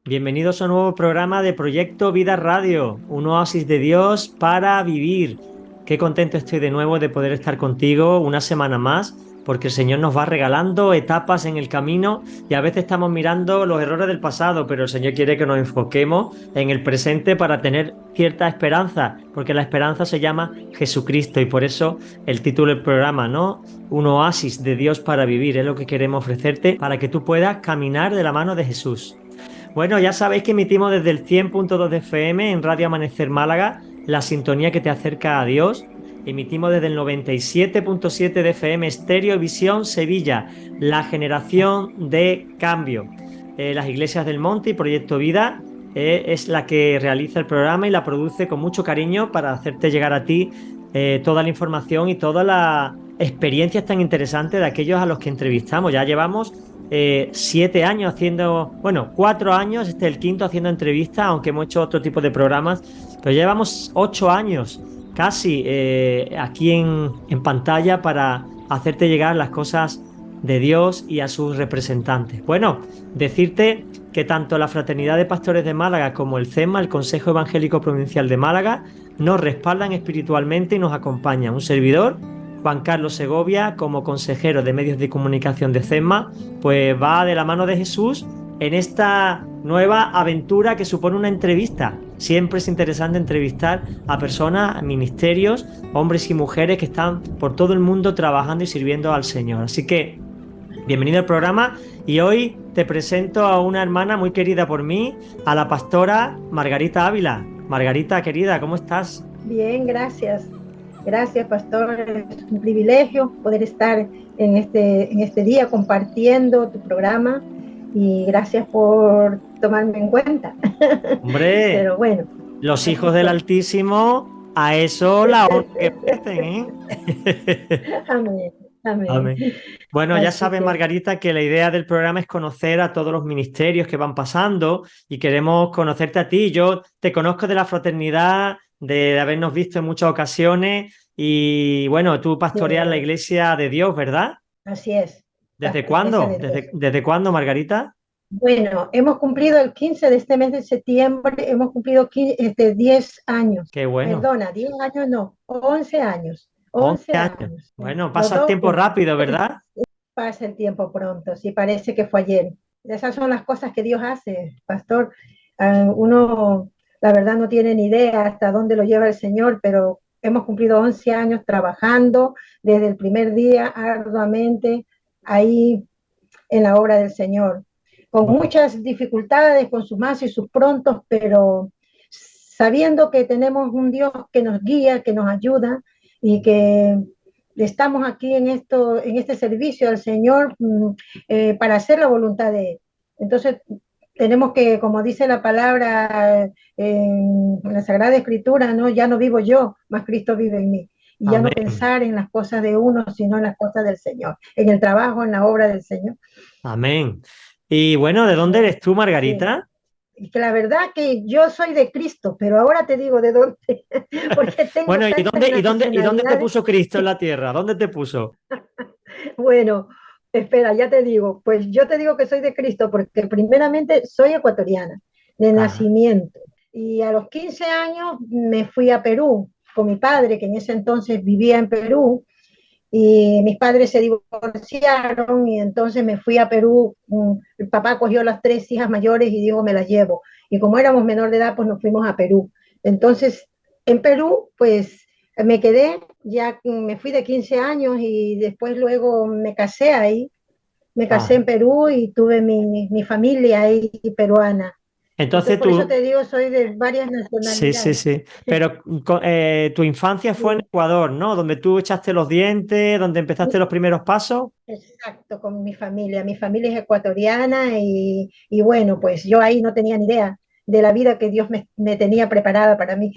Bienvenidos a un nuevo programa de Proyecto Vida Radio, un oasis de Dios para vivir. Qué contento estoy de nuevo de poder estar contigo una semana más, porque el Señor nos va regalando etapas en el camino y a veces estamos mirando los errores del pasado, pero el Señor quiere que nos enfoquemos en el presente para tener cierta esperanza, porque la esperanza se llama Jesucristo y por eso el título del programa, ¿no? Un oasis de Dios para vivir, es lo que queremos ofrecerte para que tú puedas caminar de la mano de Jesús. Bueno, ya sabéis que emitimos desde el 100.2 de FM en Radio Amanecer Málaga, la sintonía que te acerca a Dios. Emitimos desde el 97.7 de FM Estéreo Visión Sevilla, la generación de cambio. Las Iglesias del Monte y Proyecto Vida es la que realiza el programa y la produce con mucho cariño para hacerte llegar a ti toda la información y todas las experiencias tan interesantes de aquellos a los que entrevistamos. Ya llevamos 7 años haciendo, bueno, 4 años, este es el quinto haciendo entrevistas, aunque hemos hecho otro tipo de programas, pero llevamos 8 años casi aquí en pantalla para hacerte llegar las cosas de Dios y a sus representantes. Bueno, decirte que tanto la Fraternidad de Pastores de Málaga como el CEMA, el Consejo Evangélico Provincial de Málaga, nos respaldan espiritualmente y nos acompañan. Un servidor, Juan Carlos Segovia, como consejero de medios de comunicación de CEMA, pues va de la mano de Jesús en esta nueva aventura que supone una entrevista. Siempre es interesante entrevistar a personas, a ministerios, hombres y mujeres que están por todo el mundo trabajando y sirviendo al Señor. Así que bienvenido al programa y hoy te presento a una hermana muy querida por mí, a la pastora Margarita Ávila. Margarita, querida, ¿cómo estás? Bien, gracias. Gracias, pastor. Es un privilegio poder estar en este día compartiendo tu programa y gracias por tomarme en cuenta. Hombre, Pero bueno, los aquí hijos del estoy. Altísimo, a eso la honra que merecen, ¿eh? Amén, amén. Amén. Bueno, ya Así sabes, que Margarita, que la idea del programa es conocer a todos los ministerios que van pasando y queremos conocerte a ti. Yo te conozco de la fraternidad, de habernos visto en muchas ocasiones y bueno, tú pastoreas la eh, Iglesia de Dios, ¿verdad? así es, ¿Desde Iglesia cuándo? de Dios. ¿Desde cuándo, Margarita? Bueno, hemos cumplido el 15 de este mes de septiembre, hemos cumplido 10 años. Qué bueno, Perdona, 10 años no, 11 años. 11 11 años. años. Bueno, Los pasa el dos tiempo juntos. rápido, ¿verdad? Pasa el tiempo pronto, sí, parece que fue ayer. Esas son las cosas que Dios hace, pastor. Uno, la verdad, no tiene ni idea hasta dónde lo lleva el Señor, pero hemos cumplido 11 años trabajando desde el primer día arduamente ahí en la obra del Señor, con Bueno, muchas dificultades, con sus más y sus prontos, pero sabiendo que tenemos un Dios que nos guía, que nos ayuda y que estamos aquí en este servicio al Señor para hacer la voluntad de Él. Entonces, tenemos que, como dice la palabra en la Sagrada Escritura, ¿no? Ya no vivo yo, más Cristo vive en mí. Y ya no amén, pensar en las cosas de uno, sino en las cosas del Señor, en el trabajo, en la obra del Señor. amén. Y bueno, ¿de Así dónde es, eres tú, sí. Margarita? Y que la verdad que yo soy de Cristo, pero ahora te digo de dónde, porque tengo Bueno, tantas y dónde te nacionalidades. puso Cristo en la tierra? ¿Dónde te puso? Bueno, espera, ya te digo, pues yo te digo que soy de Cristo porque primeramente soy ecuatoriana de Ah, nacimiento y a los 15 años me fui a Perú con mi padre, que en ese entonces vivía en Perú, y mis padres se divorciaron y entonces me fui a Perú. El papá cogió las tres hijas mayores y dijo, me las llevo. Y como éramos menor de edad, pues nos fuimos a Perú. Entonces, en Perú, pues me quedé, ya me fui de 15 años y después luego me casé ahí. Me casé ah. en Perú y tuve mi familia ahí peruana. Entonces, Entonces por eso tú, te digo, soy de varias sí, sí, nacionalidades. sí. Pero tu infancia fue en Sí. Ecuador, ¿no? Donde tú echaste los dientes, donde empezaste los primeros pasos. Exacto, con mi familia. Mi familia es ecuatoriana y bueno, pues yo ahí no tenía ni idea de la vida que Dios me tenía preparada para mí.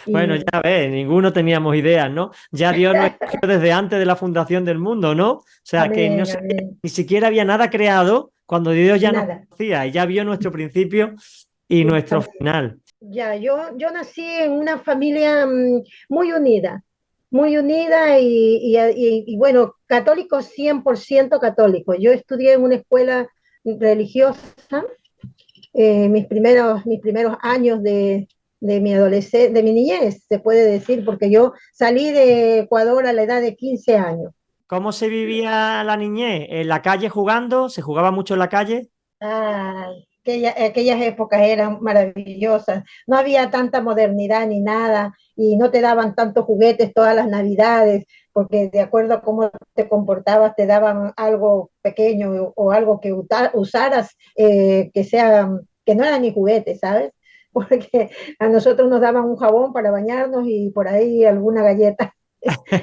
Bueno, Y ya ves, ninguno teníamos ideas, ¿no? Ya Dios nos escogió desde antes de la fundación del mundo, ¿no? O sea, que no amén, sé, amén. ni siquiera había nada creado cuando Dios ya nos Nada. conocía y ya vio nuestro principio y nuestro final. Ya, yo nací en una familia muy unida y bueno, católicos 100% católicos. Yo estudié en una escuela religiosa mis primeros años de mi adolescencia, de mi niñez, se puede decir, porque yo salí de Ecuador a la edad de 15 años. ¿Cómo se vivía la niñez? ¿En la calle jugando? ¿Se jugaba mucho en la calle? Ay, aquellas épocas eran maravillosas. No había tanta modernidad ni nada y no te daban tantos juguetes todas las navidades, porque de acuerdo a cómo te comportabas, te daban algo pequeño o algo que usaras que sea, que no era ni juguete, ¿sabes? Porque a nosotros nos daban un jabón para bañarnos y por ahí alguna galleta.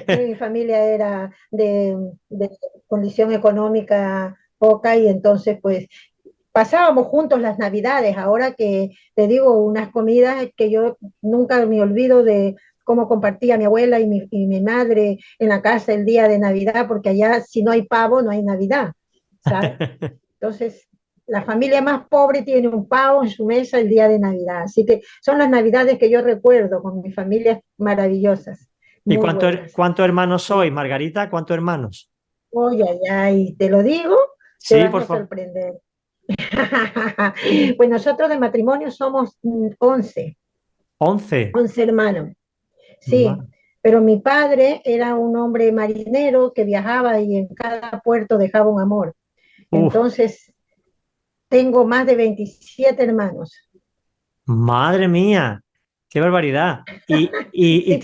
Mi familia era de condición económica poca y entonces pues pasábamos juntos las navidades, ahora que te digo, unas comidas que yo nunca me olvido de cómo compartía mi abuela y mi madre en la casa el día de Navidad, porque allá si no hay pavo, no hay Navidad, ¿sabes? Entonces, la familia más pobre tiene un pavo en su mesa el día de Navidad, así que son las Navidades que yo recuerdo con mis familias maravillosas, ¿Y muy buenas. cuántos hermanos sois, Sí. Margarita? ¿Cuántos hermanos? Oye, ay, te lo digo, te Sí, vas por a favor. sorprender. Pues nosotros de matrimonio somos 11, 11. 11 hermanos, sí, Ma- pero mi padre era un hombre marinero que viajaba y en cada puerto dejaba un amor. Uf, Entonces, tengo más de 27 hermanos. madre mía, qué barbaridad. ¿Y Sí,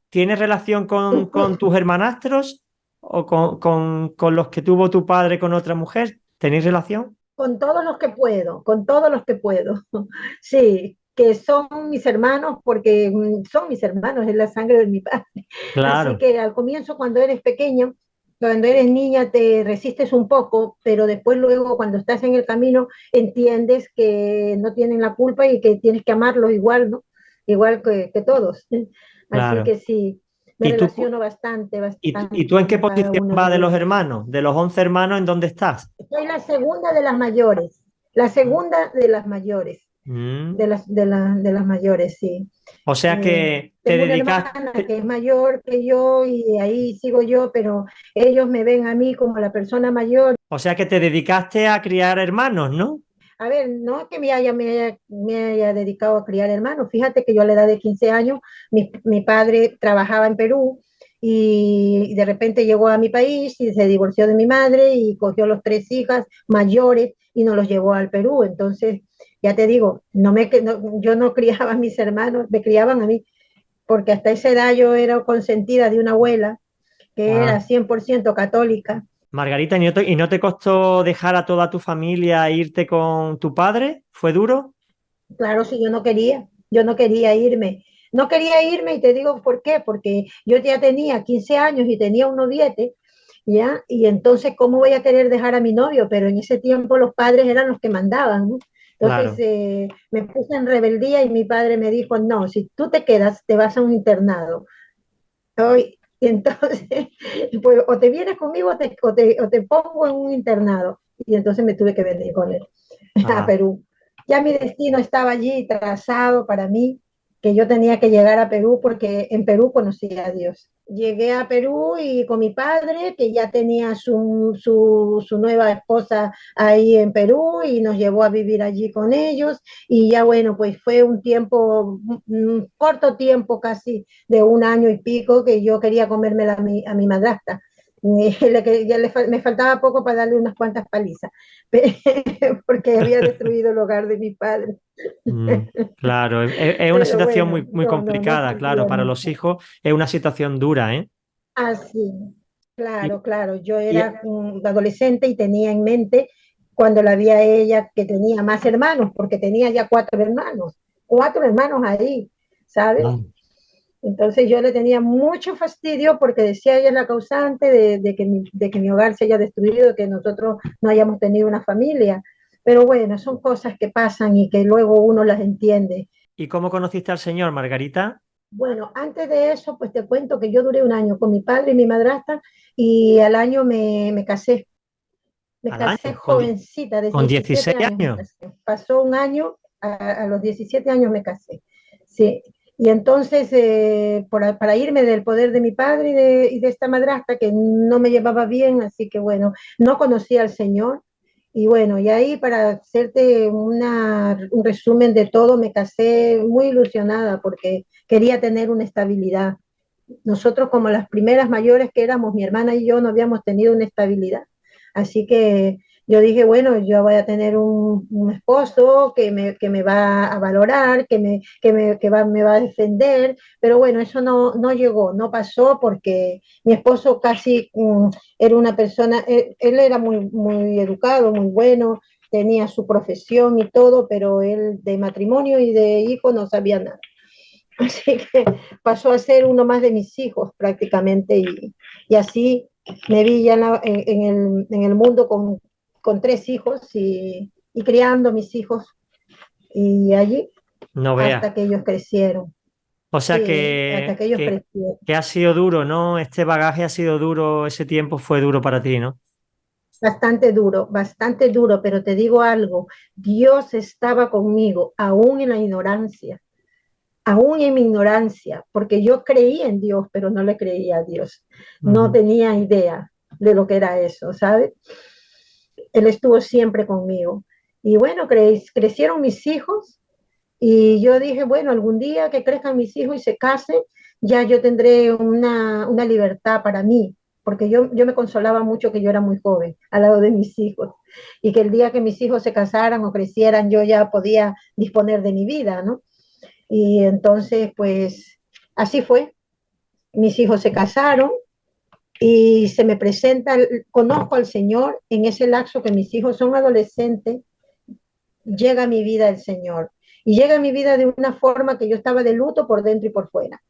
tienes relación con tus hermanastros o con los que tuvo tu padre con otra mujer? ¿Tenéis relación? con todos los que puedo, con todos los que puedo. Sí, que son mis hermanos porque son mis hermanos, es la sangre de mi padre. Así Claro, que al comienzo, cuando eres pequeño, cuando eres niña, te resistes un poco, pero después luego cuando estás en el camino, entiendes que no tienen la culpa y que tienes que amarlos igual, ¿no? Igual que todos. Así claro. que sí, me ¿Y tú, relaciono bastante, y tú bastante en qué con cada posición uno vas de de los ellos. hermanos? De los 11 hermanos, ¿en dónde estás? Soy la segunda de las mayores, la segunda de las mayores, Mm. de las mayores, sí. O sea que te Tengo una hermana dedicaste, que es mayor que yo y ahí sigo yo, pero ellos me ven a mí como la persona mayor. o sea que te dedicaste a criar hermanos, ¿no? A ver, no es que me haya dedicado a criar hermanos. Fíjate que yo a la edad de 15 años, mi padre trabajaba en Perú y de repente llegó a mi país y se divorció de mi madre y cogió los tres hijas mayores y nos los llevó al Perú. Entonces, ya te digo, yo no criaba a mis hermanos, me criaban a mí, porque hasta esa edad yo era consentida de una abuela que era Ah, 100% católica. Margarita, y no te costó dejar a toda tu familia e irte con tu padre? ¿Fue duro? Claro, si yo no quería irme. No quería irme y te digo por qué, porque yo ya tenía 15 años y tenía un noviete, ¿ya? Y entonces, ¿cómo voy a querer dejar a mi novio? Pero en ese tiempo los padres eran los que mandaban, ¿no? Entonces Claro. me puse en rebeldía y mi padre me dijo, no, si tú te quedas, te vas a un internado. Hoy, y entonces, pues o te vienes conmigo o te pongo en un internado. Y entonces me tuve que venir con él a Ah. Perú. Ya mi destino estaba allí trazado para mí, que yo tenía que llegar a Perú porque en Perú conocí a Dios. Llegué a Perú y con mi padre, que ya tenía su nueva esposa ahí en Perú y nos llevó a vivir allí con ellos. Y ya bueno, pues fue un tiempo, un corto tiempo casi de un año y pico que yo quería comérmela a mi madrastra. Me faltaba poco para darle unas cuantas palizas, porque había destruido el hogar de mi padre. Mm, claro, es una Pero situación bueno, muy no complicada, claro, sentía para los mucho. hijos es una situación dura, ¿eh? Así, Y, claro, claro. Yo y- era un adolescente y tenía en mente cuando la vi a ella que tenía más hermanos, porque tenía ya cuatro hermanos ahí, ¿sabes? Mm. Entonces yo le tenía mucho fastidio porque decía ella es la causante de que mi hogar se haya destruido, de que nosotros no hayamos tenido una familia. Pero bueno, son cosas que pasan y que luego uno las entiende. ¿Y cómo conociste al Señor, Margarita? Bueno, antes de eso, pues te cuento que yo duré un año con mi padre y mi madrastra y al año me casé. Me Al casé año, jovencita, de con 17 16 años me años. casé. Pasó un año, a los 17 años me casé. Sí. Y entonces, para irme del poder de mi padre y de esta madrastra que no me llevaba bien, así que bueno, no conocía al Señor. Y bueno, y ahí para hacerte un resumen de todo, me casé muy ilusionada porque quería tener una estabilidad. Nosotros como las primeras mayores que éramos, mi hermana y yo no habíamos tenido una estabilidad. Así que yo dije, bueno, yo voy a tener un esposo que me va a valorar, me va a defender, pero bueno, eso no llegó, no pasó porque mi esposo casi era una persona, él era muy educado, muy bueno, tenía su profesión y todo, pero él de matrimonio y de hijo no sabía nada. Así que pasó a ser uno más de mis hijos prácticamente y así me vi ya en el mundo con tres hijos y criando mis hijos y allí No veas. hasta que ellos crecieron. O sea Sí, hasta que ellos crecieron. que ha sido duro, ¿no? Este bagaje ha sido duro, ese tiempo fue duro para ti, ¿no? Bastante duro, pero te digo algo, Dios estaba conmigo, aún en mi ignorancia, porque yo creía en Dios, pero no le creía a Dios. No Ujú. tenía idea de lo que era eso, ¿sabes? Él estuvo siempre conmigo. Y bueno, crecieron mis hijos y yo dije, bueno, algún día que crezcan mis hijos y se casen, ya yo tendré una libertad para mí, porque yo me consolaba mucho que yo era muy joven al lado de mis hijos y que el día que mis hijos se casaran o crecieran, yo ya podía disponer de mi vida, ¿no? Y entonces, pues, así fue. Mis hijos se casaron y se me presenta, conozco al Señor en ese lapso que mis hijos son adolescentes, llega a mi vida el Señor. Y llega a mi vida de una forma que yo estaba de luto por dentro y por fuera.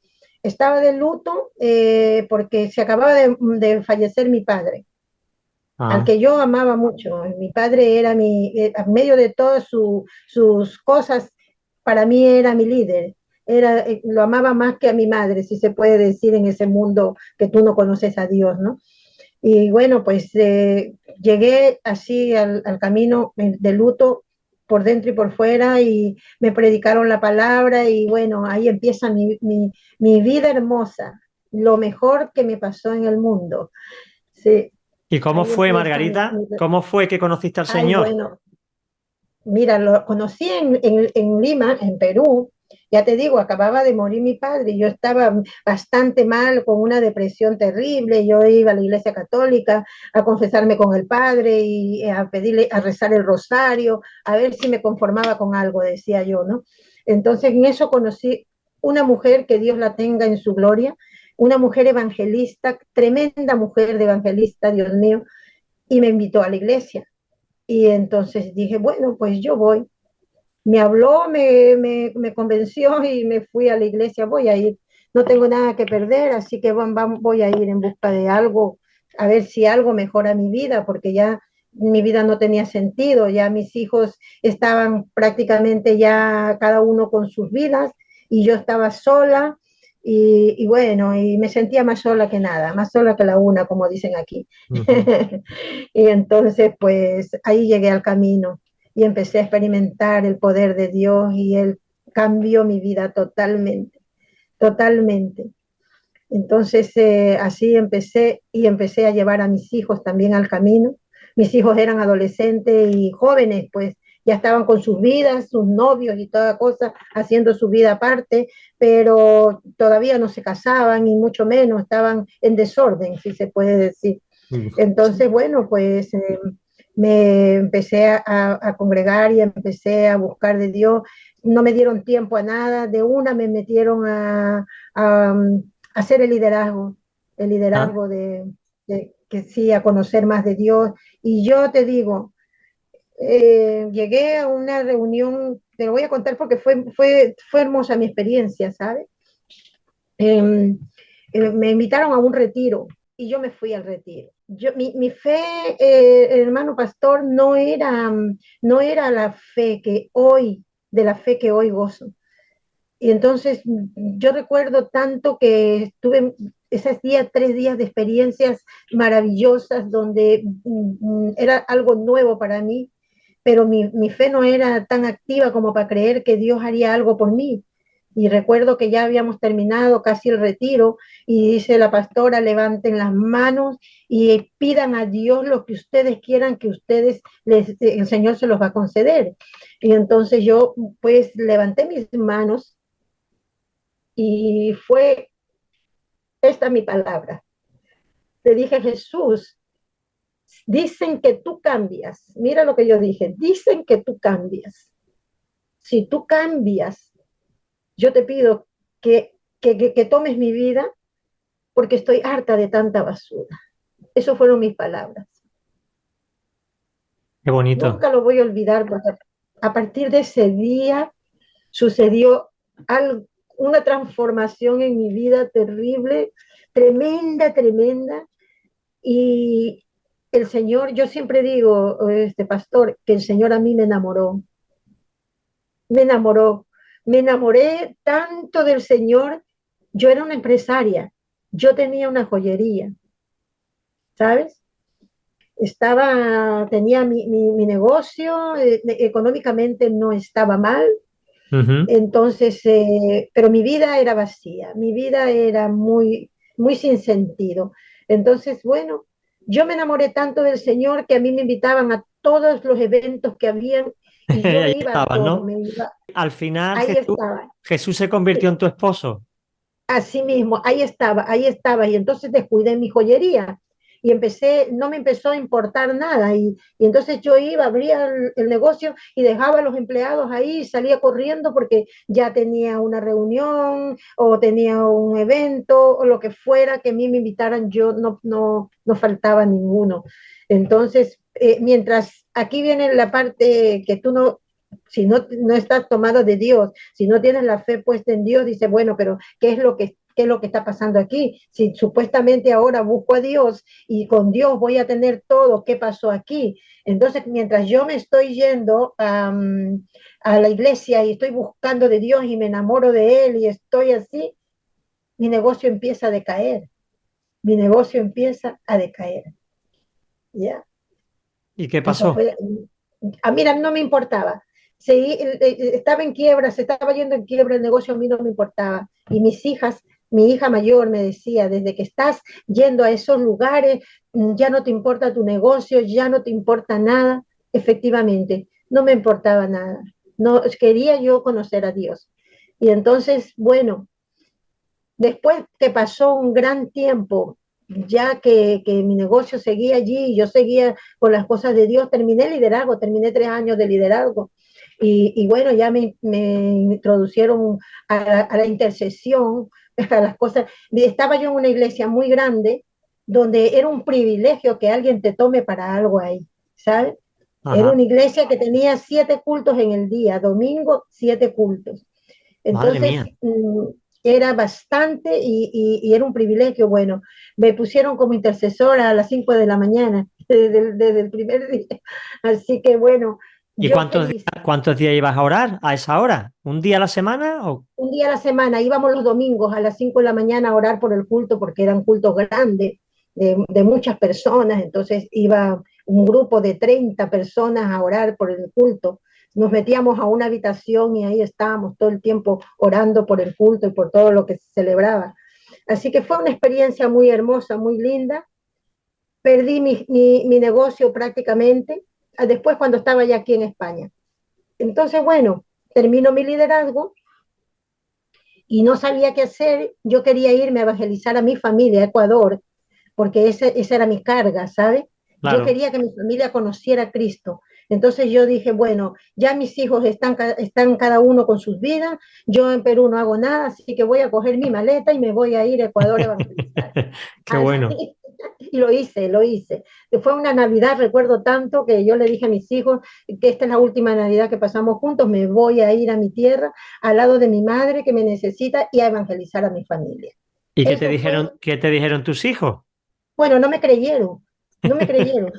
Estaba de luto porque se acababa de fallecer mi padre, al Ah, que yo amaba mucho. Mi padre era a medio de todas sus cosas, para mí era mi líder. Lo amaba más que a mi madre, si se puede decir, en ese mundo que tú no conoces a Dios, ¿no? Y bueno, pues llegué así al camino de luto por dentro y por fuera y me predicaron la palabra y bueno, ahí empieza mi vida hermosa, lo mejor que me pasó en el mundo. Sí, ¿y cómo ahí fue, empieza Margarita? ¿Cómo fue que conociste al Ay, Señor? bueno, mira, lo conocí en Lima, en Perú. Ya te digo, acababa de morir mi padre y yo estaba bastante mal, con una depresión terrible. Yo iba a la iglesia católica a confesarme con el padre y a pedirle, a rezar el rosario, a ver si me conformaba con algo, decía yo, ¿no? Entonces en eso conocí una mujer que Dios la tenga en su gloria, una mujer evangelista, tremenda mujer de evangelista, Dios mío, y me invitó a la iglesia. Y entonces dije, bueno, pues yo voy. Me habló, me convenció y me fui a la iglesia, voy a ir. No tengo nada que perder, así que voy a ir en busca de algo, a ver si algo mejora mi vida, porque ya mi vida no tenía sentido, ya mis hijos estaban prácticamente ya cada uno con sus vidas y yo estaba sola y bueno, y me sentía más sola que nada, más sola que la una, como dicen aquí. Ujú. Y entonces, pues ahí llegué al camino y empecé a experimentar el poder de Dios y Él cambió mi vida totalmente, totalmente. Entonces, así empecé y empecé a llevar a mis hijos también al camino. Mis hijos eran adolescentes y jóvenes, pues ya estaban con sus vidas, sus novios y toda cosa, haciendo su vida aparte, pero todavía no se casaban y mucho menos estaban en desorden, si se puede decir. Entonces, bueno, pues me empecé a congregar y empecé a buscar de Dios. No me dieron tiempo a nada, de una me metieron a hacer el Ah, liderazgo de que sí, a conocer más de Dios. Y yo te digo, llegué a una reunión, te lo voy a contar porque fue hermosa mi experiencia, ¿sabes? Eh, Me invitaron a un retiro y yo me fui al retiro. Mi fe, hermano pastor, no era la fe que hoy, de la fe que hoy gozo. Y entonces yo recuerdo tanto que estuve esos días, 3 días de experiencias maravillosas donde era algo nuevo para mí, pero mi fe no era tan activa como para creer que Dios haría algo por mí. Y recuerdo que ya habíamos terminado casi el retiro y dice la pastora, levanten las manos y pidan a Dios lo que ustedes quieran que el Señor se los va a conceder. Y entonces yo pues levanté mis manos y fue esta mi palabra. Le dije, Jesús, dicen que tú cambias. Mira lo que yo dije, dicen que tú cambias. Si tú cambias, yo te pido que tomes mi vida porque estoy harta de tanta basura. Esas fueron mis palabras. Qué bonito. Nunca lo voy a olvidar porque a partir de ese día sucedió algo, una transformación en mi vida terrible, tremenda, tremenda. Y el Señor, yo siempre digo, este pastor, que el Señor a mí me enamoró, me enamoré tanto del Señor. Yo era una empresaria, yo tenía una joyería, ¿sabes? Tenía mi negocio, económicamente no estaba mal, Ujú. entonces, pero mi vida era vacía, mi vida era muy, muy sin sentido. Entonces, bueno, yo me enamoré tanto del Señor que a mí me invitaban a todos los eventos que habían y yo Ahí iba a estabas, todo, ¿no? me iba, Al final ahí estaba. Jesús se convirtió en tu esposo. Así mismo, ahí estaba, y entonces descuidé mi joyería y no me empezó a importar nada, y entonces yo iba, abría el negocio y dejaba a los empleados ahí, salía corriendo porque ya tenía una reunión o tenía un evento o lo que fuera que a mí me invitaran, yo no faltaba ninguno. Entonces, mientras aquí viene la parte que tú no, si no estás tomado de Dios, si no tienes la fe puesta en Dios, dice, bueno, pero ¿qué es lo que está pasando aquí? Si supuestamente ahora busco a Dios y con Dios voy a tener todo, ¿qué pasó aquí? Entonces, mientras yo me estoy yendo a la iglesia y estoy buscando de Dios y me enamoro de Él y estoy así, mi negocio empieza a decaer, mi negocio empieza a decaer, ¿ya? ¿Y qué Eso pasó? fue, mira, no me importaba. Estaba en quiebra, se estaba yendo en quiebra el negocio, a mí no me importaba. Y mi hija mayor me decía, desde que estás yendo a esos lugares, ya no te importa tu negocio, ya no te importa nada. Efectivamente, no me importaba nada. No, quería yo conocer a Dios. Y entonces, bueno, después que pasó un gran tiempo, ya que mi negocio seguía allí y yo seguía con las cosas de Dios, terminé liderazgo, terminé 3 años de liderazgo. Y bueno, ya me introducieron a la intercesión, a las cosas. Estaba yo en una iglesia muy grande donde era un privilegio que alguien te tome para algo ahí, ¿sabes? Era Ajá. una iglesia que tenía 7 cultos en el día, domingo, 7 cultos. Madre Entonces, mía. era bastante y era un privilegio. Bueno, me pusieron como intercesora a las 5 de la mañana, desde el primer día. Así que bueno, ¿Y yo feliz. cuántos días ibas a orar a esa hora? ¿Un día a la semana? ¿O... Un día a la semana íbamos los domingos a las 5 de la mañana a orar por el culto porque eran cultos grandes de muchas personas. Entonces iba un grupo de 30 personas a orar por el culto. Nos metíamos a una habitación y ahí estábamos todo el tiempo orando por el culto y por todo lo que se celebraba. Así que fue una experiencia muy hermosa, muy linda. Perdí mi negocio prácticamente después cuando estaba ya aquí en España. Entonces, bueno, termino mi liderazgo y no sabía qué hacer. Yo quería irme a evangelizar a mi familia a Ecuador, porque esa era mi carga, ¿sabe? Yo Claro. quería que mi familia conociera a Cristo. Entonces yo dije, bueno, ya mis hijos están cada uno con sus vidas, yo en Perú no hago nada, así que voy a coger mi maleta y me voy a ir a Ecuador a evangelizar. Qué bueno. Así, y lo hice, lo hice. Fue una Navidad, recuerdo tanto, que yo le dije a mis hijos que esta es la última Navidad que pasamos juntos, me voy a ir a mi tierra, al lado de mi madre que me necesita y a evangelizar a mi familia. ¿Y Eso fue, qué te dijeron tus hijos? bueno, no me creyeron, no me creyeron,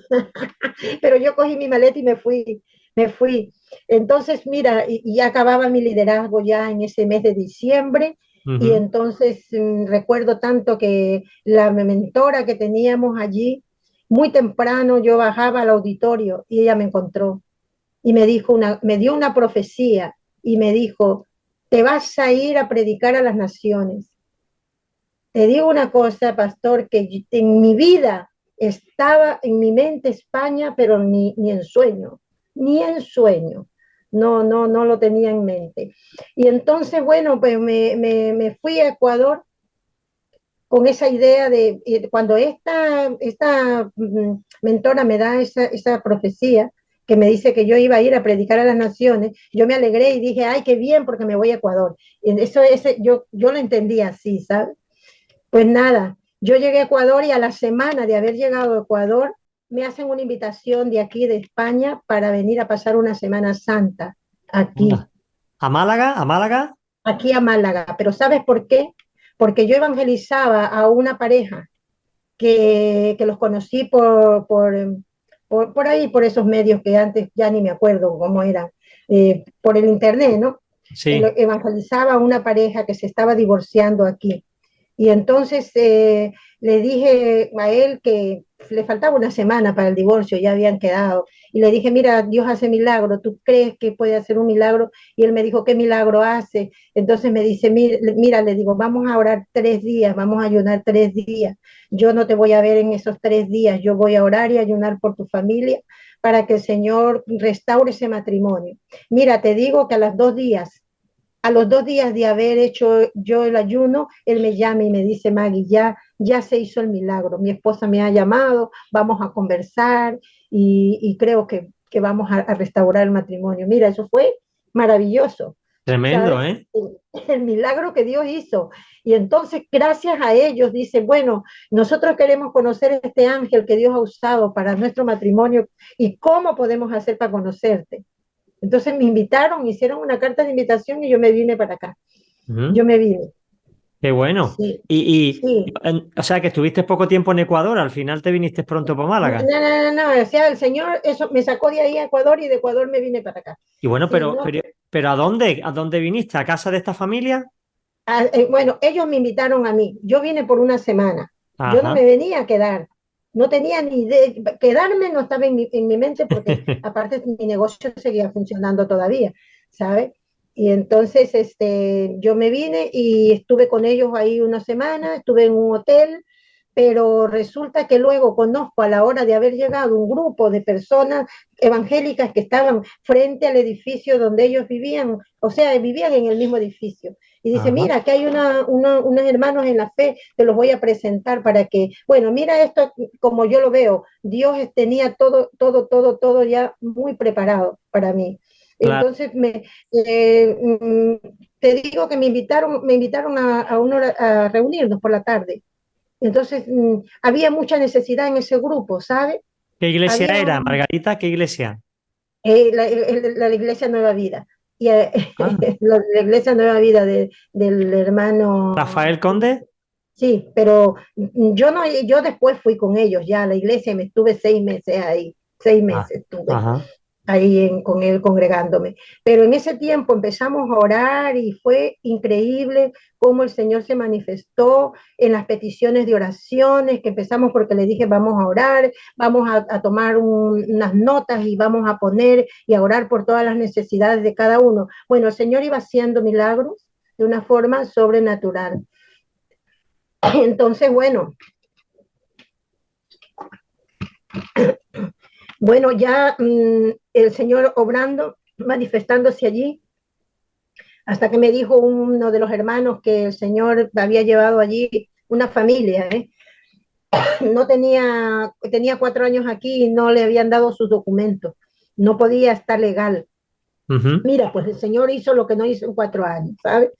pero yo cogí mi maleta y me fui. Entonces, mira, y ya acababa mi liderazgo ya en ese mes de diciembre, y Ujú. entonces recuerdo tanto que la mentora que teníamos allí, muy temprano yo bajaba al auditorio y ella me encontró y me dio una profecía y me dijo, te vas a ir a predicar a las naciones. Te digo una cosa, pastor, que en mi vida estaba en mi mente España, pero ni en sueño, ni en sueño. No, no, no lo tenía en mente. Y entonces, bueno, pues me fui a Ecuador con esa idea de, cuando esta mentora me da esa profecía, que me dice que yo iba a ir a predicar a las naciones, yo me alegré y dije, ay, qué bien, porque me voy a Ecuador. Y eso, yo lo entendí así, ¿sabes? Pues nada, yo llegué a Ecuador y a la semana de haber llegado a Ecuador, me hacen una invitación de aquí, de España, para venir a pasar una Semana Santa aquí, Anda. ¿A Málaga? ¿A Málaga? aquí a Málaga. Pero ¿sabes por qué? Porque yo evangelizaba a una pareja que los conocí por ahí, por esos medios que antes ya ni me acuerdo cómo eran, por el internet, ¿no? Sí. Evangelizaba a una pareja que se estaba divorciando aquí. Y entonces le dije a él que le faltaba una semana para el divorcio, ya habían quedado. Y le dije, mira, Dios hace milagro, ¿tú crees que puede hacer un milagro? Y él me dijo, ¿qué milagro hace? Entonces me dice, mira, le digo, vamos a orar 3 días, vamos a ayunar 3 días. Yo no te voy a ver en esos 3 días, yo voy a orar y ayunar por tu familia para que el Señor restaure ese matrimonio. Mira, te digo que a los 2 días de haber hecho yo el ayuno, él me llama y me dice, Maggie, ya se hizo el milagro. Mi esposa me ha llamado, vamos a conversar y creo que vamos a restaurar el matrimonio. Mira, eso fue maravilloso, Tremendo, ¿sabes? ¿eh? El milagro que Dios hizo. Y entonces, gracias a ellos, dice, bueno, nosotros queremos conocer este ángel que Dios ha usado para nuestro matrimonio y cómo podemos hacer para conocerte. Entonces me invitaron, me hicieron una carta de invitación y yo me vine para acá. Ujú. Yo me vine. Qué bueno. Sí, Y, sí. o sea, que estuviste poco tiempo en Ecuador, al final te viniste pronto para No, Málaga. no, no, no, o sea, el Señor eso me sacó de ahí a Ecuador y de Ecuador me vine para acá. Y bueno, Sí, no, pero ¿a dónde? ¿A dónde viniste? ¿A casa de esta familia? bueno, ellos me invitaron a mí. Yo vine por una semana. Yo no Ajá. me venía a quedar. No tenía ni idea. Quedarme no estaba en mi mente porque aparte mi negocio seguía funcionando todavía, ¿sabes? Y entonces yo me vine y estuve con ellos ahí una semana, estuve en un hotel, pero resulta que luego conozco a la hora de haber llegado un grupo de personas evangélicas que estaban frente al edificio donde ellos vivían, o sea, vivían en el mismo edificio. Y dice, Ajá. mira, que hay unos hermanos en la fe, te los voy a presentar para que, bueno, mira esto como yo lo veo, Dios tenía todo, todo, todo, todo ya muy preparado para mí. Claro. Entonces, eh, mm, te digo que me invitaron a reunirnos por la tarde. Entonces, había mucha necesidad en ese grupo, ¿sabe? ¿Qué iglesia Había era, Margarita? ¿Qué iglesia? la Iglesia Nueva Vida. Y Ah, la Iglesia Nueva Vida del hermano, Rafael Conde. sí, pero yo no, yo después fui con ellos ya a la iglesia y me estuve 6 meses ahí, seis Ah, meses estuve ajá. ahí con él congregándome. Pero en ese tiempo empezamos a orar y fue increíble cómo el Señor se manifestó en las peticiones de oraciones, que empezamos porque le dije, vamos a orar, vamos a tomar unas notas y vamos a poner y a orar por todas las necesidades de cada uno. Bueno, el Señor iba haciendo milagros de una forma sobrenatural. Entonces, bueno, ya el Señor obrando, manifestándose allí, hasta que me dijo uno de los hermanos que el Señor había llevado allí una familia, ¿eh? No tenía 4 años aquí y no le habían dado sus documentos, no podía estar legal. Ujú. Mira, pues el Señor hizo lo que no hizo en 4 años, ¿sabes?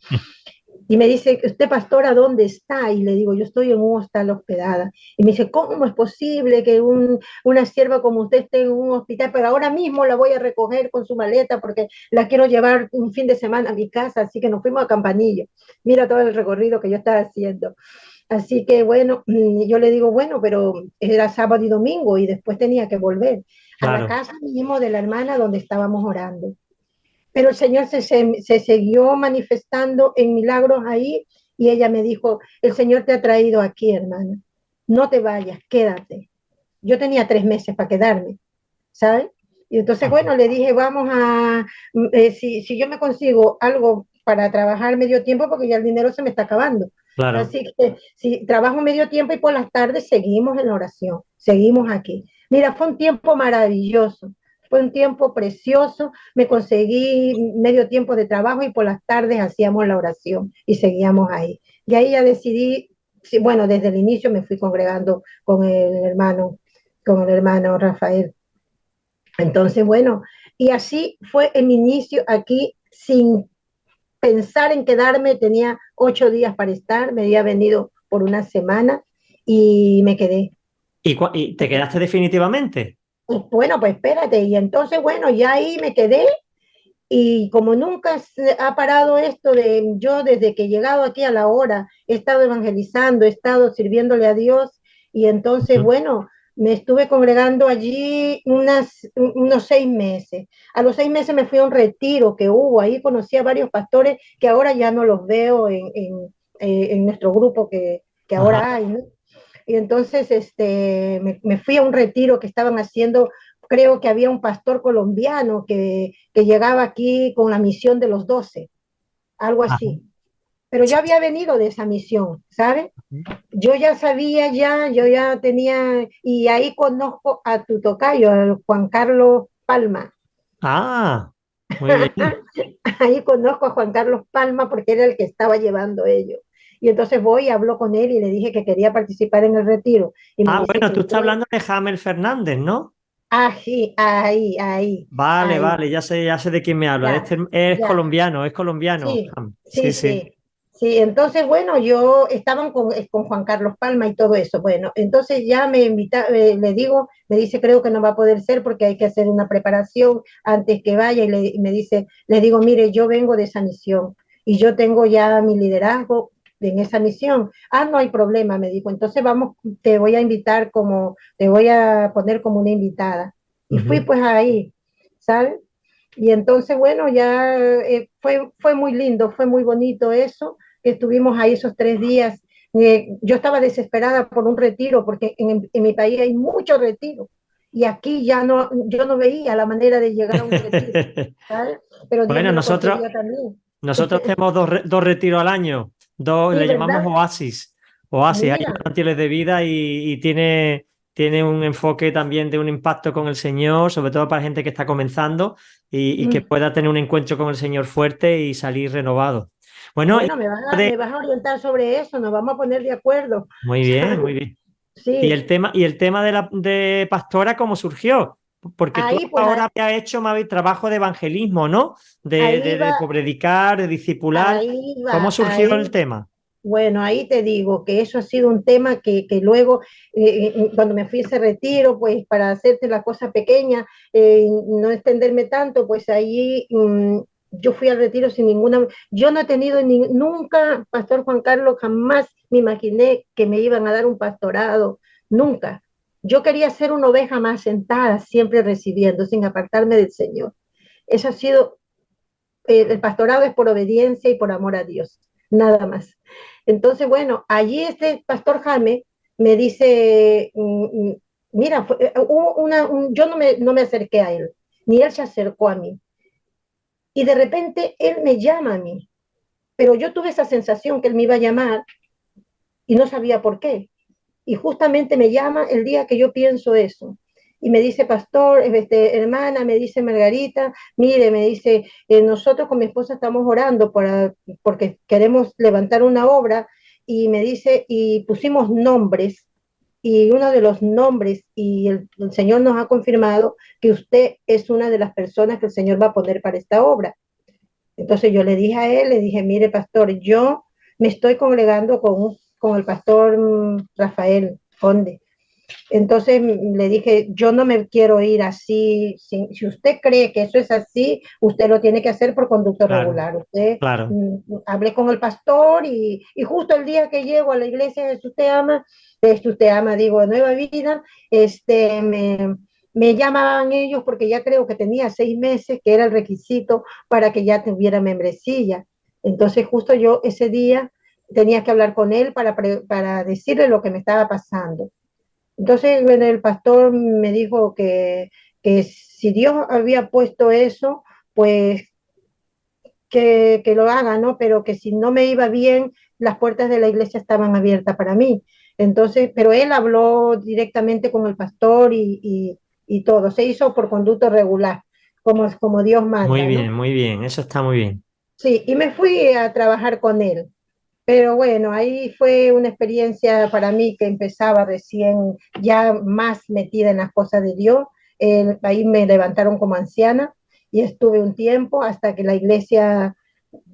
Y me dice, ¿usted pastora dónde está? Y le digo, yo estoy en un hostal hospedada. Y me dice, ¿cómo es posible que una sierva como usted esté en un hospital? Pero ahora mismo la voy a recoger con su maleta porque la quiero llevar un fin de semana a mi casa. Así que nos fuimos a Campanillo. Mira todo el recorrido que yo estaba haciendo. Así que bueno, yo le digo, bueno, pero era sábado y domingo y después tenía que volver a la Claro. casa mismo de la hermana donde estábamos orando. Pero el Señor se siguió manifestando en milagros ahí y ella me dijo, el Señor te ha traído aquí, hermana, no te vayas, quédate. Yo tenía 3 meses para quedarme, ¿sabes? Y entonces, Ajá. bueno, le dije, vamos si yo me consigo algo para trabajar medio tiempo porque ya el dinero se me está acabando. claro. Así que si trabajo medio tiempo y por las tardes seguimos en la oración, seguimos aquí. Mira, fue un tiempo maravilloso, fue un tiempo precioso, me conseguí medio tiempo de trabajo y por las tardes hacíamos la oración y seguíamos ahí. Y ahí ya decidí, sí, bueno, desde el inicio me fui congregando con el hermano Rafael. Entonces, bueno, y así fue el inicio aquí sin pensar en quedarme. Tenía 8 días para estar, me había venido por una semana y me quedé. ¿Y te quedaste definitivamente? Y bueno, pues espérate, y entonces, bueno, ya ahí me quedé y como nunca se ha parado esto de yo desde que he llegado aquí a la hora, he estado evangelizando, he estado sirviéndole a Dios y entonces, Ujú. bueno, me estuve congregando allí unos 6 meses. A los 6 meses me fui a un retiro que hubo, ahí conocí a varios pastores que ahora ya no los veo en nuestro grupo que Ajá. ahora hay, ¿no? Y entonces me fui a un retiro que estaban haciendo, creo que había un pastor colombiano que llegaba aquí con la misión de los 12, algo Ajá. así. Pero yo había venido de esa misión, ¿sabes? Yo ya sabía, yo ya tenía, y ahí conozco a tu tocayo, a Juan Carlos Palma. Ah, muy bien. Ahí conozco a Juan Carlos Palma porque era el que estaba llevando ello. Y entonces voy y hablo con él y le dije que quería participar en el retiro. Y me Ah, dice bueno, que tú estás bueno, hablando de Hamel Fernández, ¿no? ah, sí, ahí, ahí, Vale, ahí, vale, ya sé de quién me habla. ya, Este es ya, colombiano, es colombiano. sí, Sí, sí, sí. sí. Sí, entonces, bueno, yo estaban con Juan Carlos Palma y todo eso. Bueno, entonces ya me invita, le digo, me dice, creo que no va a poder ser porque hay que hacer una preparación antes que vaya. Y me dice, le digo, mire, yo vengo de esa misión y yo tengo ya mi liderazgo en esa misión. Ah, no hay problema, me dijo. Entonces vamos, te voy a invitar como, te voy a poner como una invitada. Y fui Ujú. pues ahí, ¿sabes? Y entonces, bueno, ya fue muy lindo, fue muy bonito eso, que estuvimos ahí esos 3 días. Yo estaba desesperada por un retiro, porque en mi país hay mucho retiro. Y aquí ya no, yo no veía la manera de llegar a un retiro, ¿sabes? Pero Dios Bueno, me lo nosotros, concedió también. nosotros tenemos dos retiros al año, dos, Sí, le llamamos ¿verdad? oasis. Oasis, hay Mira. manantiales de vida y tiene un enfoque también de un impacto con el Señor, sobre todo para gente que está comenzando y que Mm. pueda tener un encuentro con el Señor fuerte y salir renovado. Bueno, Bueno, me vas a orientar sobre eso, nos vamos a poner de acuerdo. muy bien, muy bien. Sí, Y el tema de pastora, ¿cómo surgió? Porque tú ahí pues ahora me has hecho más trabajo de evangelismo, ¿no? ahí De va, predicar, de discipular. ahí ¿Cómo va, surgió el tema? bueno, ahí te digo que eso ha sido un tema que luego, cuando me fui a ese retiro, pues para hacerte la cosa pequeña, no extenderme tanto, pues ahí yo fui al retiro sin ninguna, yo no he tenido nunca, Pastor Juan Carlos, jamás me imaginé que me iban a dar un pastorado, nunca. Yo quería ser una oveja más sentada, siempre recibiendo, sin apartarme del Señor. Eso ha sido el pastorado es por obediencia y por amor a Dios, nada más. Entonces, bueno, allí este pastor Jaime me dice, mira, hubo yo no me acerqué a él, ni él se acercó a mí. Y de repente él me llama a mí, pero yo tuve esa sensación que él me iba a llamar y no sabía por qué. Y justamente me llama el día que yo pienso eso. Y me dice, pastor, hermana, me dice Margarita, mire, me dice, nosotros con mi esposa estamos orando porque queremos levantar una obra y me dice, y pusimos nombres y uno de los nombres y el Señor nos ha confirmado que usted es una de las personas que el Señor va a poner para esta obra. Entonces yo le dije a él, le dije, mire, pastor, yo me estoy congregando con el pastor Rafael Conde. Entonces le dije, yo no me quiero ir así. Si usted cree que eso es así, usted lo tiene que hacer por conducto Claro, regular. Usted claro. hablé con el pastor y justo el día que llego a la iglesia de Jesús te ama, digo, Nueva Vida, me llamaban ellos porque ya creo que tenía 6 meses, que era el requisito para que ya tuviera membresía. Entonces justo yo ese día tenía que hablar con él para decirle lo que me estaba pasando. Entonces, bueno, el pastor me dijo que si Dios había puesto eso, pues que lo haga, ¿no? Pero que si no me iba bien, las puertas de la iglesia estaban abiertas para mí. Entonces, pero él habló directamente con el pastor y todo, se hizo por conducto regular, como Dios manda, ¿no? muy bien, eso está muy bien. Sí, y me fui a trabajar con él. Pero bueno, ahí fue una experiencia para mí que empezaba recién ya más metida en las cosas de Dios. Ahí me levantaron como anciana y estuve un tiempo hasta que la iglesia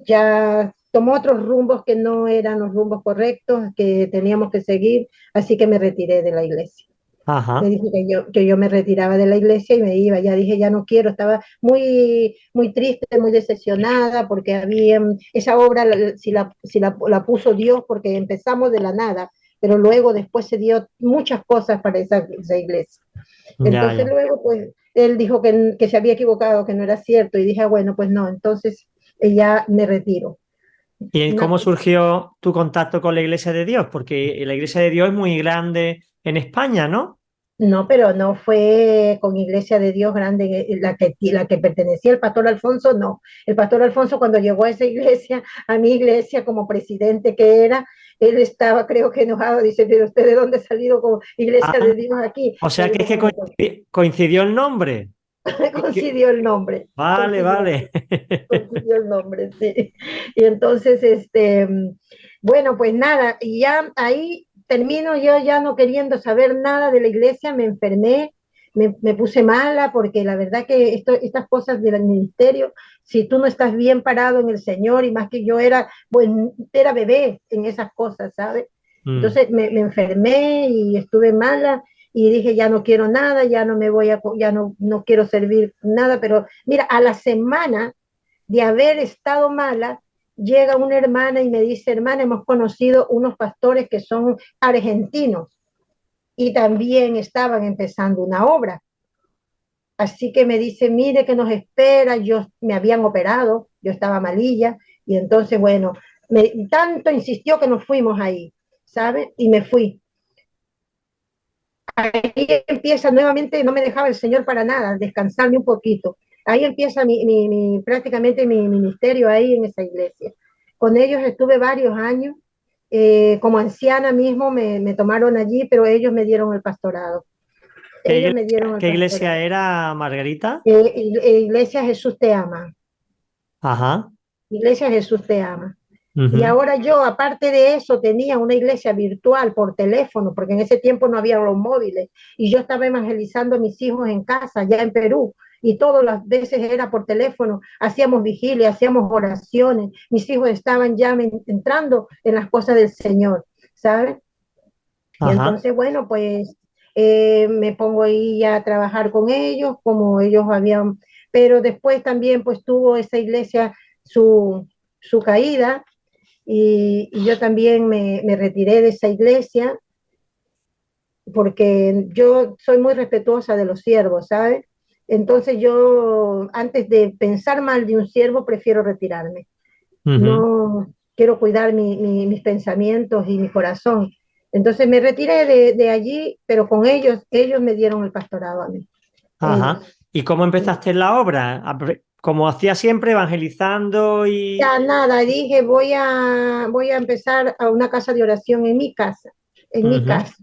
ya tomó otros rumbos que no eran los rumbos correctos que teníamos que seguir, así que me retiré de la iglesia. Le Ajá. dije que yo me retiraba de la iglesia y me iba, ya dije, ya no quiero, estaba muy, muy triste, muy decepcionada, porque había esa obra, la puso Dios, porque empezamos de la nada, pero luego después se dio muchas cosas para esa iglesia. Ya, Entonces ya. luego, pues, él dijo que se había equivocado, que no era cierto, y dije, ah, bueno, pues no, entonces ya me retiro. ¿Y Una, cómo surgió tu contacto con la Iglesia de Dios? Porque la Iglesia de Dios es muy grande en España, ¿no? No, pero no fue con Iglesia de Dios Grande la que pertenecía el pastor Alfonso, no. El pastor Alfonso cuando llegó a esa iglesia, a mi iglesia como presidente que era, él estaba creo que enojado, dice, pero usted de dónde ha salido con Iglesia Ah, de Dios aquí. o Le sea que digo, es que bueno, pues coincidió el nombre. coincidió el nombre, Vale, vale. coincidió el nombre, sí. Y entonces, bueno, pues nada, y ya ahí termino yo ya no queriendo saber nada de la iglesia, me enfermé, me puse mala, porque la verdad que estas cosas del ministerio, si tú no estás bien parado en el Señor, y más que yo era, pues era bebé en esas cosas, ¿sabes? Mm, Entonces me enfermé y estuve mala, y dije, ya no quiero nada, ya no me voy a, ya no, no quiero servir nada, pero mira, a la semana de haber estado mala, llega una hermana y me dice, hermana, hemos conocido unos pastores que son argentinos y también estaban empezando una obra. Así que me dice, mire que nos espera, yo me habían operado, yo estaba malilla, y entonces, bueno, tanto insistió que nos fuimos ahí, ¿sabe? Y me fui. Ahí empieza nuevamente, no me dejaba el Señor para nada, descansar ni un poquito. Ahí empieza prácticamente mi ministerio ahí en esa iglesia. Con ellos estuve varios años, como anciana mismo me tomaron allí, pero ellos me dieron el pastorado. Ellos me dieron el qué iglesia pastorado. era, Margarita? Iglesia Jesús te ama, Ajá. Iglesia Jesús te ama. Y Ujú. ahora yo, aparte de eso, tenía una iglesia virtual por teléfono, porque en ese tiempo no había los móviles, y yo estaba evangelizando a mis hijos en casa, ya en Perú, y todas las veces era por teléfono, hacíamos vigilia, hacíamos oraciones, mis hijos estaban ya entrando en las cosas del Señor, ¿sabes? Y Ajá. entonces, bueno, pues me pongo ahí ya a trabajar con ellos, como ellos habían, pero después también pues tuvo esa iglesia su caída, y yo también me retiré de esa iglesia porque yo soy muy respetuosa de los siervos, ¿sabes? Entonces yo, antes de pensar mal de un siervo, prefiero retirarme. Ujú. No quiero cuidar mis pensamientos y mi corazón. Entonces me retiré de allí, pero con ellos me dieron el pastorado a mí. Ajá. Ellos. ¿Y cómo empezaste en la obra? Como hacía siempre, evangelizando y... Ya nada, dije, voy a empezar a una casa de oración en mi Ujú. casa.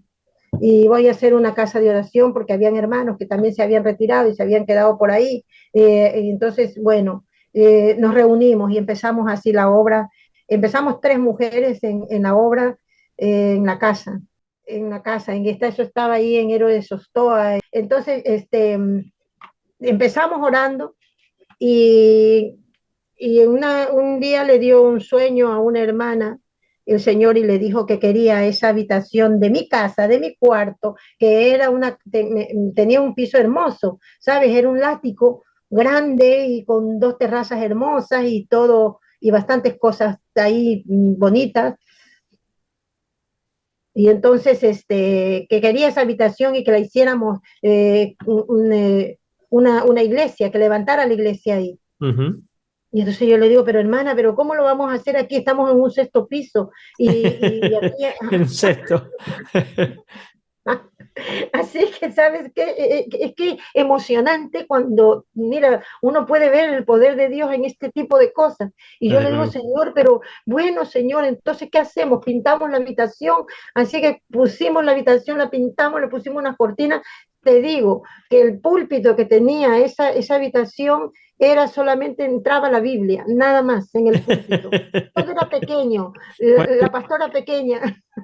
Y voy a hacer una casa de oración porque habían hermanos que también se habían retirado y se habían quedado por ahí. Y entonces, bueno, nos reunimos y empezamos así la obra. Empezamos tres mujeres en la obra, en la casa, eso estaba ahí en Héroe de Sostoa. Entonces, empezamos orando y, un día le dio un sueño a una hermana el Señor y le dijo que quería esa habitación de mi casa, de mi cuarto, que era tenía un piso hermoso, ¿sabes? Era un látigo grande y con dos terrazas hermosas y todo, y bastantes cosas ahí bonitas. Y entonces, que quería esa habitación y que la hiciéramos una iglesia, que levantara la iglesia ahí. Ujú. Y entonces yo le digo, pero hermana, pero ¿cómo lo vamos a hacer aquí? Estamos en un sexto piso y aquí, En un sexto. Así que, ¿sabes qué? Es que emocionante cuando, mira, uno puede ver el poder de Dios en este tipo de cosas. Y yo Desde le digo, luego. Señor, pero bueno, Señor, entonces, ¿qué hacemos? Pintamos la habitación. Así que pusimos la habitación, la pintamos, le pusimos unas cortinas. Te digo que el púlpito que tenía esa habitación era solamente entraba la Biblia, nada más en el púlpito. Todo era pequeño, Pues la pastora pequeña,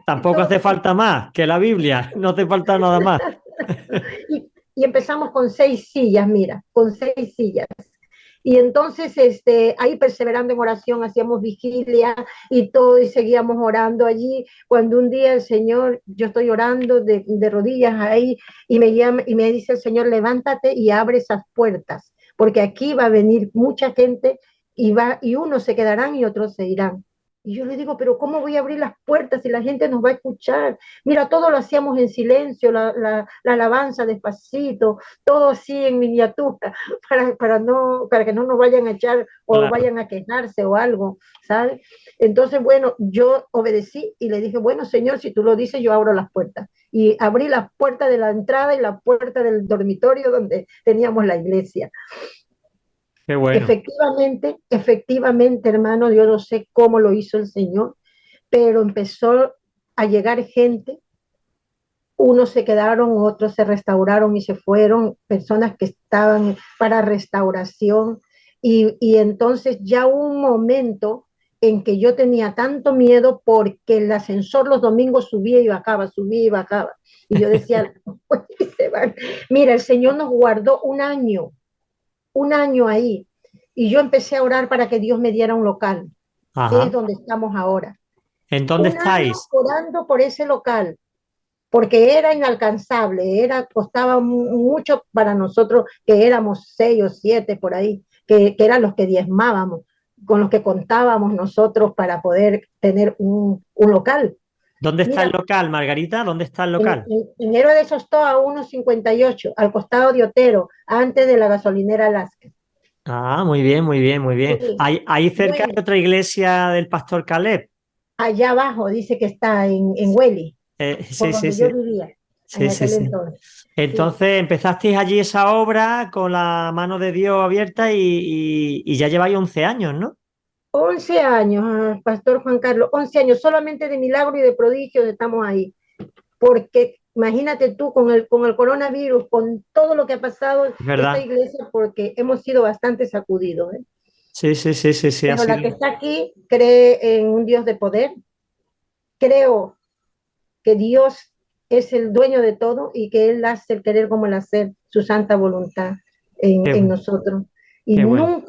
tampoco todo hace pequeño. falta más que la Biblia, no hace falta nada más. Y empezamos con 6 sillas, mira, con 6 sillas. Y entonces ahí perseverando en oración, hacíamos vigilia y todo, y seguíamos orando allí. Cuando un día el Señor, yo estoy orando de rodillas ahí, y me llama y me dice el Señor, levántate y abre esas puertas, porque aquí va a venir mucha gente y unos se quedarán y otros se irán. Y yo le digo, pero ¿cómo voy a abrir las puertas si la gente nos va a escuchar? Mira, todo lo hacíamos en silencio, la alabanza despacito, todo así en miniatura, para que no nos vayan a echar o Claro. vayan a quejarse o algo, ¿sabes? Entonces, bueno, yo obedecí y le dije, bueno, Señor, si tú lo dices, yo abro las puertas. Y abrí las puertas de la entrada y la puerta del dormitorio donde teníamos la iglesia. Qué bueno. Efectivamente, hermano, yo no sé cómo lo hizo el Señor, pero empezó a llegar gente, unos se quedaron, otros se restauraron y se fueron, personas que estaban para restauración, y entonces ya hubo un momento en que yo tenía tanto miedo porque el ascensor los domingos subía y bajaba, y yo decía, se van. Mira, el Señor nos guardó un año ahí, y yo empecé a orar para que Dios me diera un local, que es Ajá. donde estamos ahora. ¿En dónde Un año estáis? orando por ese local, porque era inalcanzable, costaba mucho para nosotros, que éramos 6 o 7 por ahí, que eran los que diezmábamos, con los que contábamos nosotros para poder tener un local. ¿Dónde está el Mira, local, Margarita? ¿Dónde está el local? en Héroe de Sostó a 1,58, al costado de Otero, antes de la gasolinera Alaska. Ah, muy bien, muy bien, muy bien. Sí. Ahí cerca hay Bueno, otra iglesia del pastor Caleb. allá abajo dice que está en Hueli, por Sí, sí, donde yo sí. vivía Sí, en sí, aquel sí. entonces. Sí. Entonces empezasteis allí esa obra con la mano de Dios abierta y ya lleváis 11 años, ¿no? 11 años, Pastor Juan Carlos, 11 años, solamente de milagro y de prodigios estamos ahí, porque imagínate tú con el coronavirus, con todo lo que ha pasado Es esta verdad. iglesia, porque hemos sido bastante sacudidos, ¿eh? Sí, sí, sí, sí, sí, ha Pero la sido. que está aquí cree en un Dios de poder, creo que Dios es el dueño de todo y que Él hace el querer como el hacer, su santa voluntad Qué en bueno, nosotros. Y qué bueno.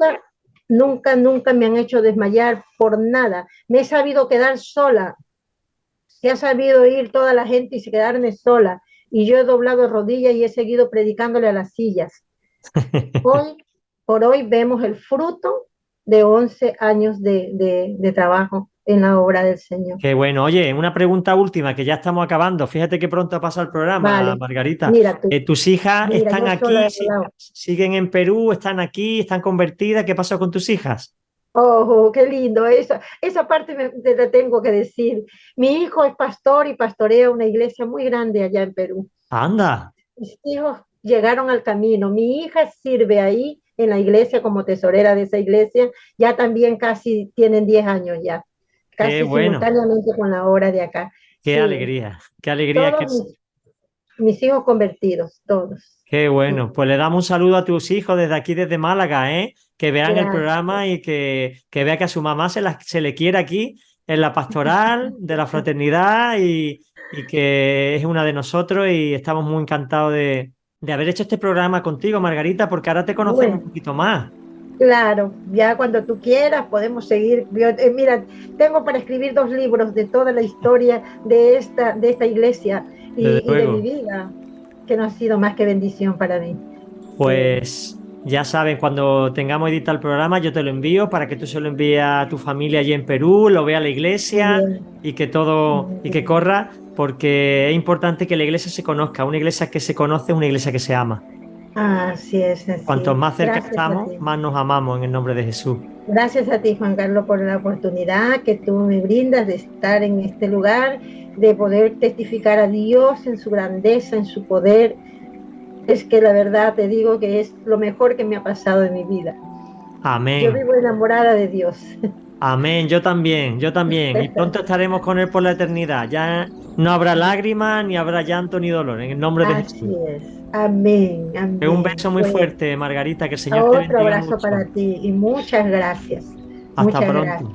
nunca me han hecho desmayar por nada. Me he sabido quedar sola, se ha sabido ir toda la gente y se quedarme sola. Y yo he doblado rodillas y he seguido predicándole a las sillas. Hoy, por hoy, vemos el fruto de 11 años de trabajo en la obra del Señor. Qué bueno. Oye, una pregunta última, que ya estamos acabando. Fíjate que pronto pasa el programa, Vale, Margarita. mira tú, ¿Tus hijas mira, están yo solo aquí, he hablado. siguen en Perú, están aquí, están convertidas? ¿Qué pasó con tus hijas? Oh, qué lindo. Esa parte te la tengo que decir. Mi hijo es pastor y pastorea una iglesia muy grande allá en Perú. Anda, Mis hijos llegaron al camino. Mi hija sirve ahí en la iglesia como tesorera de esa iglesia. Ya también casi tienen 10 años ya, qué casi bueno, simultáneamente con la obra de acá. Sí, qué alegría que todos mis hijos convertidos, todos. qué Sí, bueno. Pues le damos un saludo a tus hijos desde aquí, desde Málaga, ¿eh? Que vean el gracias. programa y que vea que a su mamá se le quiere aquí en la pastoral de la fraternidad y que es una de nosotros y estamos muy encantados de haber hecho este programa contigo, Margarita, porque ahora te conocemos un Bueno. poquito más. Claro, ya cuando tú quieras podemos seguir. Mira, tengo para escribir 2 libros de toda la historia de esta iglesia Desde y de mi luego. vida, que no ha sido más que bendición para mí. Sí, Pues ya saben, cuando tengamos editado el programa, yo te lo envío para que tú se lo envíes a tu familia allí en Perú, lo vea la muy iglesia bien, y que todo muy y que bien. corra, porque es importante que la iglesia se conozca. Una iglesia que se conoce es una iglesia que se ama. Así es, Cuantos así. más cerca Gracias a estamos, ti. más nos amamos en el nombre de Jesús. Gracias a ti, Juan Carlos, por la oportunidad que tú me brindas de estar en este lugar, de poder testificar a Dios en su grandeza, en su poder. Es que la verdad te digo que es lo mejor que me ha pasado en mi vida. Yo Amén. vivo enamorada de Dios. Amén, yo también, yo también. Y pronto estaremos con Él por la eternidad. Ya no habrá lágrimas, ni habrá llanto, ni dolor. En el nombre de Jesús. Así es. Amén, Un amén. beso muy Pues fuerte, Margarita. Que el Señor te otro bendiga abrazo mucho. para ti y muchas gracias. Hasta Muchas pronto. gracias.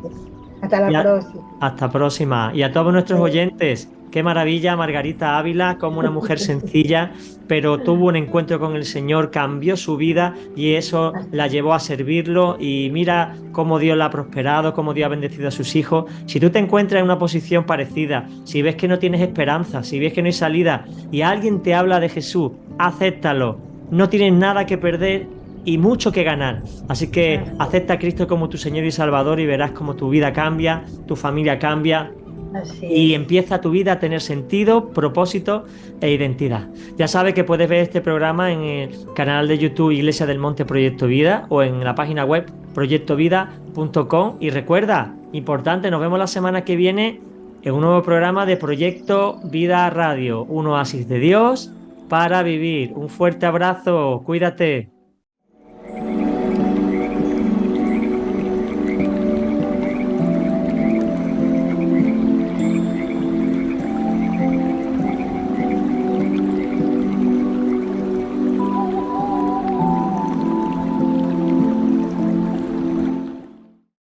Hasta Y la próxima. hasta próxima. Y a todos nuestros Eh, oyentes, qué maravilla Margarita Ávila, como una mujer sencilla, pero tuvo un encuentro con el Señor, cambió su vida y eso la llevó a servirlo. Y mira cómo Dios la ha prosperado, cómo Dios ha bendecido a sus hijos. Si tú te encuentras en una posición parecida, si ves que no tienes esperanza, si ves que no hay salida y alguien te habla de Jesús, acéptalo. No tienes nada que perder y mucho que ganar. Así que acepta a Cristo como tu Señor y Salvador y verás cómo tu vida cambia, tu familia cambia Así y es. empieza tu vida a tener sentido, propósito e identidad. Ya sabes que puedes ver este programa en el canal de YouTube Iglesia del Monte Proyecto Vida o en la página web proyectovida.com y recuerda, importante, nos vemos la semana que viene en un nuevo programa de Proyecto Vida Radio, un oasis de Dios para vivir. Un fuerte abrazo, cuídate.